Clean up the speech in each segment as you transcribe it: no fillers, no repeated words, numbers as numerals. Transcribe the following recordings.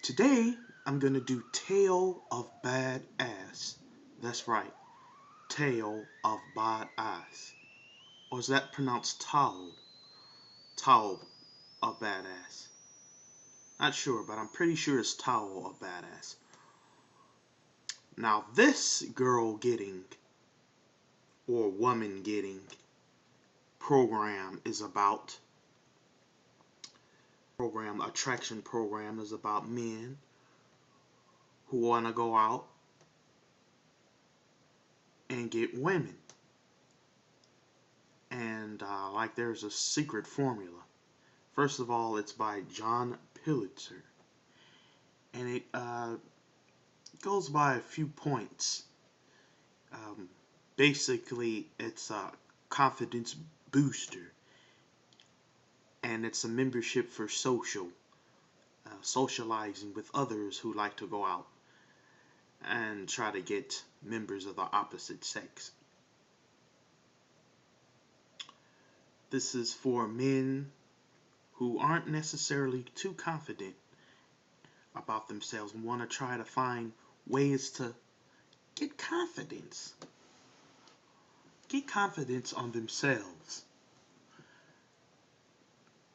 Today, I'm gonna do Tale of Badass. That's right, Tale of Badass. Or is that pronounced Tao? Tao of Badass. Not sure, but I'm pretty sure it's Tao of Badass. Now, this girl getting, or woman getting, attraction program is about men who want to go out and get women. And like there's a secret formula. First of all, it's by John Pulitzer. And it goes by a few points. Basically, it's a confidence booster. And it's a membership for socializing with others who like to go out and try to get members of the opposite sex. This is for men who aren't necessarily too confident about themselves and want to try to find ways to get confidence. Get confidence on themselves.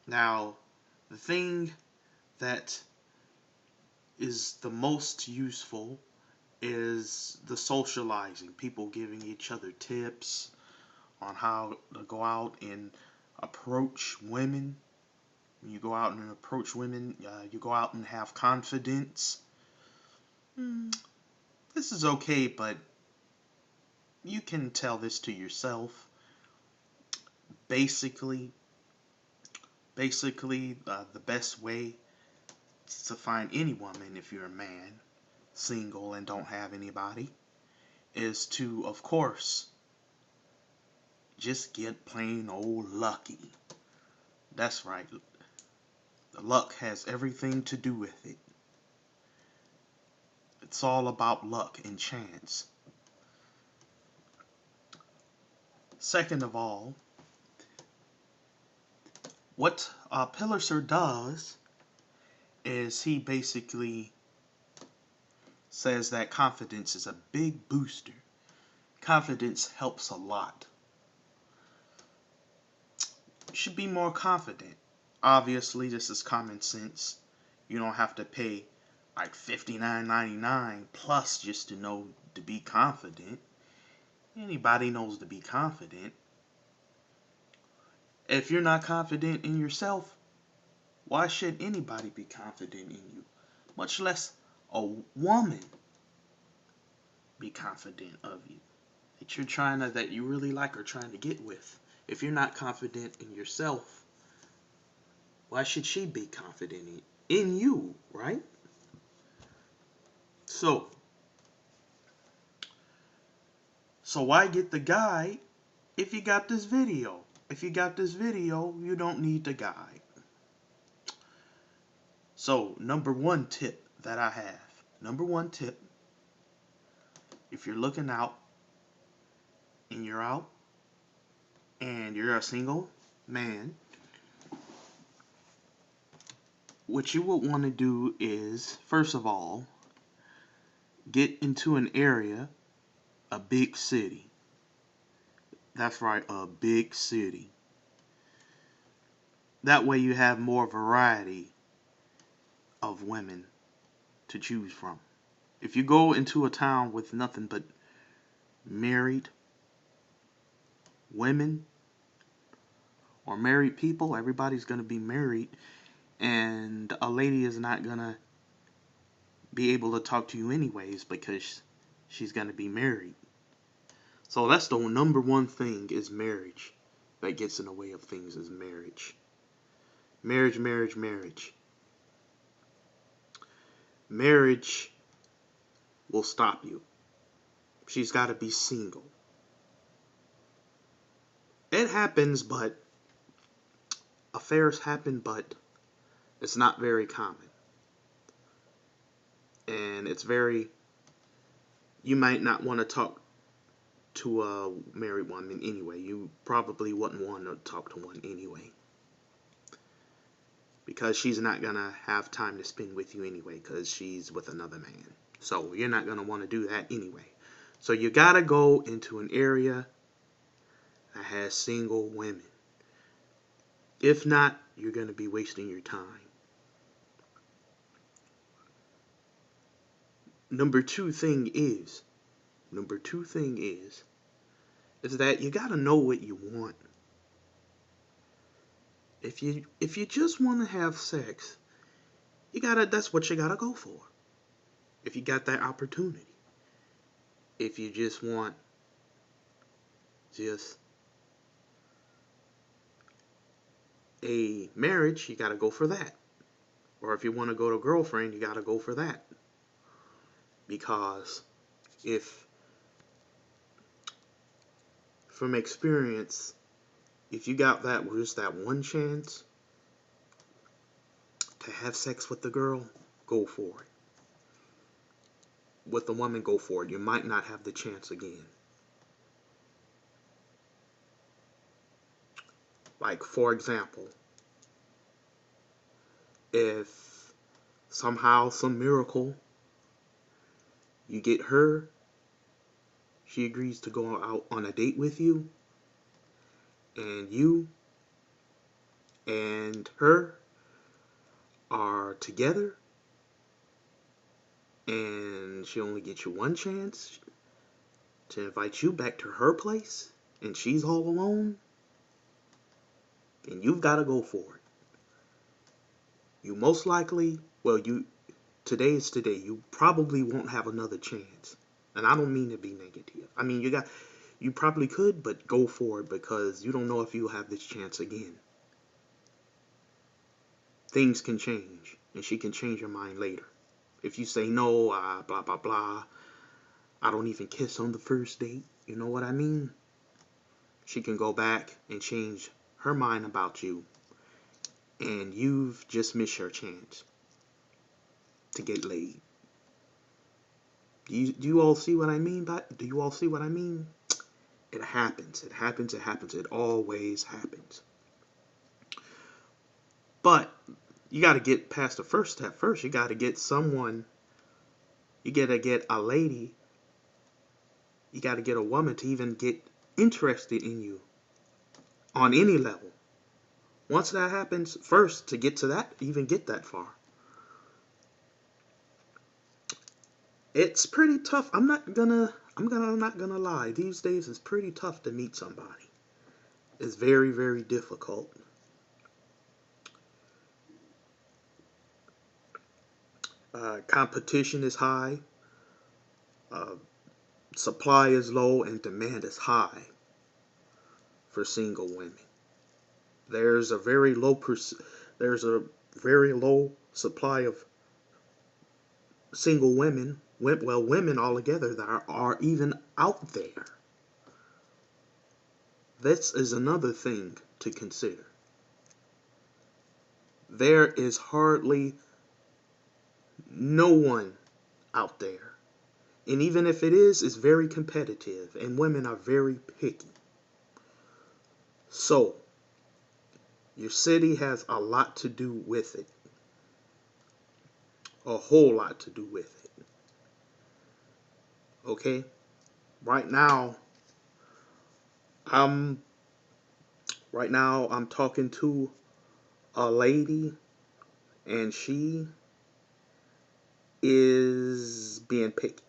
Now, the thing that is the most useful is the socializing. People giving each other tips on how to go out and approach women. When you go out and approach women, you go out and have confidence. This is okay, but you can tell this to yourself. Basically, the best way to find any woman, if you're a man, single and don't have anybody, is to, of course, just get plain old lucky. That's right. The luck has everything to do with it. It's all about luck and chance. Second of all, what Pulitzer does is he basically says that confidence is a big booster. Confidence helps a lot. You should be more confident. Obviously, this is common sense. You don't have to pay like $59.99 plus just to be confident. Anybody knows to be confident. If you're not confident in yourself, why should anybody be confident in you? Much less a woman be confident of you that you really like or trying to get with. If you're not confident in yourself, why should she be confident in you, right? So why get the guide if you got this video? If you got this video, you don't need the guide. So, number one tip that I have. Number one tip. If you're looking out and you're out and you're a single man, what you would want to do is, first of all, get into an area, a big city. That's right, a big city. That way you have more variety of women to choose from. If you go into a town with nothing but married women or married people, everybody's going to be married, and a lady is not going to be able to talk to you anyways because she's going to be married. So that's the number one thing is marriage. That gets in the way of things is marriage. Marriage. Marriage will stop you. She's got to be single. It happens, but affairs happen, but it's not very common. And you might not want to talk to a married woman anyway. You probably wouldn't want to talk to one anyway. because she's not going to have time to spend with you anyway because she's with another man. So you're not going to want to do that anyway. So you got to go into an area that has single women. If not, you're going to be wasting your time. Number two thing is that you got to know what you want. If you just want to have sex, that's what you got to go for. If you got that opportunity. If you just want a marriage, you got to go for that. Or if you want to go to girlfriend, you got to go for that. Because from experience, if you got just that one chance to have sex with the girl, go for it. With the woman, go for it. You might not have the chance again. Like, for example, if somehow, some miracle, you get her, she agrees to go out on a date with you, and you and her are together, and she only gets you one chance to invite you back to her place, and she's all alone, and you've got to go for it. You most likely, today is today, you probably won't have another chance. And I don't mean to be negative. I mean, you probably could, but go for it because you don't know if you'll have this chance again. Things can change, and she can change her mind later. If you say no, blah, blah, blah, I don't even kiss on the first date, you know what I mean? She can go back and change her mind about you, and you've just missed your chance to get laid. Do you all see what I mean? Do you all see what I mean? It happens. It happens. It happens. It always happens. But you got to get past the first step first. You got to get someone. You got to get a lady. You got to get a woman to even get interested in you on any level. Once that happens, first to get to that, even get that far, it's pretty tough. I'm not gonna lie. These days it's pretty tough to meet somebody. It's very, very difficult. Competition is high. Supply is low and demand is high for single women. There's a very low supply of single women. Well, women altogether that are even out there. This is another thing to consider. There is hardly no one out there. And even if it is, it's very competitive. And women are very picky. So, your city has a lot to do with it. A whole lot to do with it. Okay? Right now, I'm talking to a lady, and she is being picky.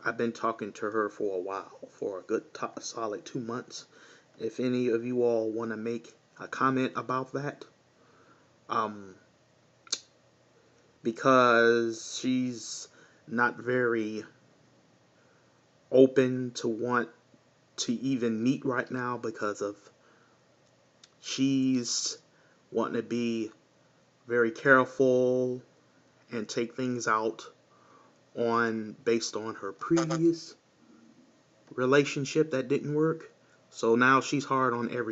I've been talking to her for a while, for a good solid 2 months. If any of you all want to make a comment about that, because she's not very open to want to even meet right now because of she's wanting to be very careful and take things out based on her previous relationship that didn't work. So now she's hard on everything.